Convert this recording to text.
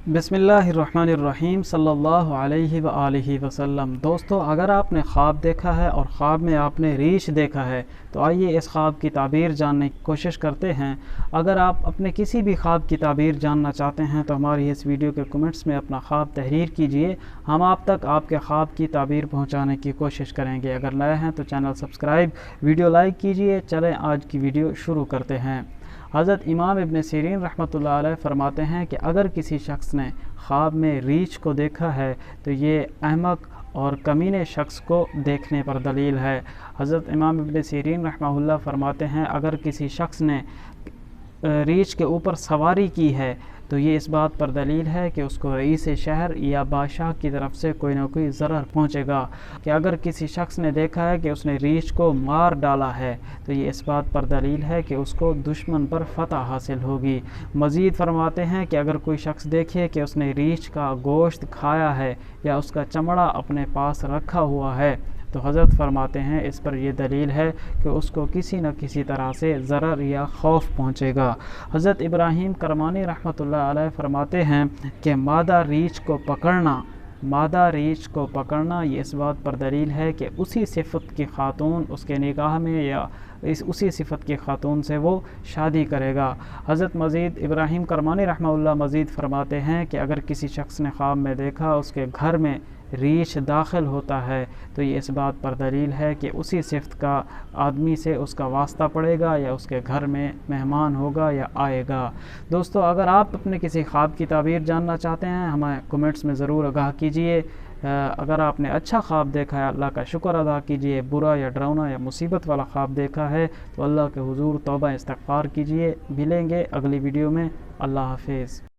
बिस्मिल्लाहिर्रहमानिर्रहीम सल्लल्लाहु अलैहि व आलिहि वसल्लम। दोस्तों, अगर आपने ख्वाब देखा है और ख्वाब में आपने रीछ देखा है तो आइए इस ख्वाब की ताबीर जानने की कोशिश करते हैं। अगर आप अपने किसी भी ख्वाब की ताबीर जानना चाहते हैं तो हमारी इस वीडियो के कमेंट्स में अपना ख्वाब तहरीर कीजिए। हम आप तक आपके ख्वाब की ताबीर पहुंचाने की कोशिश करेंगे। अगर नए हैं तो चैनल सब्सक्राइब, वीडियो लाइक कीजिए। चलें आज की वीडियो शुरू करते हैं। हज़रत इमाम इब्न सीरीन रहमतुल्लाह अलैह फरमाते हैं कि अगर किसी शख्स ने ख्वाब में रीछ को देखा है तो ये अहमक और कमीने शख्स को देखने पर दलील है। हज़रत इमाम इब्न सीरीन रहमतुल्लाह फरमाते हैं अगर किसी शख्स ने रीछ के ऊपर सवारी की है तो ये इस बात पर दलील है कि उसको रईस शहर या बादशाह की तरफ से कोई ना कोई ज़रर पहुँचेगा। कि अगर किसी शख्स ने देखा है कि उसने रीछ को मार डाला है तो ये इस बात पर दलील है कि उसको दुश्मन पर फ़तह हासिल होगी। मज़ीद फरमाते हैं कि अगर कोई शख्स देखे कि उसने रीछ का गोश्त खाया है या उसका चमड़ा अपने पास रखा हुआ है तो हज़रत फरमाते हैं इस पर यह दलील है कि उसको किसी न किसी तरह से ज़रर या खौफ पहुँचेगा। हज़रत इब्राहीम करमानी रहमतुल्लाह अलैह फरमाते हैं कि मादा रीछ को पकड़ना ये इस बात पर दलील है कि उसी सिफत की खातून उसके निकाह में या उसी सिफत की खातून से वो शादी करेगा। हज़रत मज़ीद इब्राहीम करमानी रहमतुल्लाह मज़ीद फरमाते हैं कि अगर किसी शख्स ने ख्वाब में देखा उसके घर में रीछ दाखिल होता है तो ये इस बात पर दलील है कि उसी सिफत का आदमी से उसका वास्ता पड़ेगा या उसके घर में मेहमान होगा या आएगा। दोस्तों, अगर आप अपने किसी ख्वाब की ताबीर जानना चाहते हैं हमें कमेंट्स में ज़रूर आगाह कीजिए। अगर आपने अच्छा ख्वाब देखा है अल्लाह का शुक्र अदा कीजिए। बुरा या डरावना या मुसीबत वाला ख्वाब देखा है तो अल्लाह के हुजूर तौबा इस्तग़फ़ार कीजिए। मिलेंगे अगली वीडियो में। अल्लाह हाफिज़।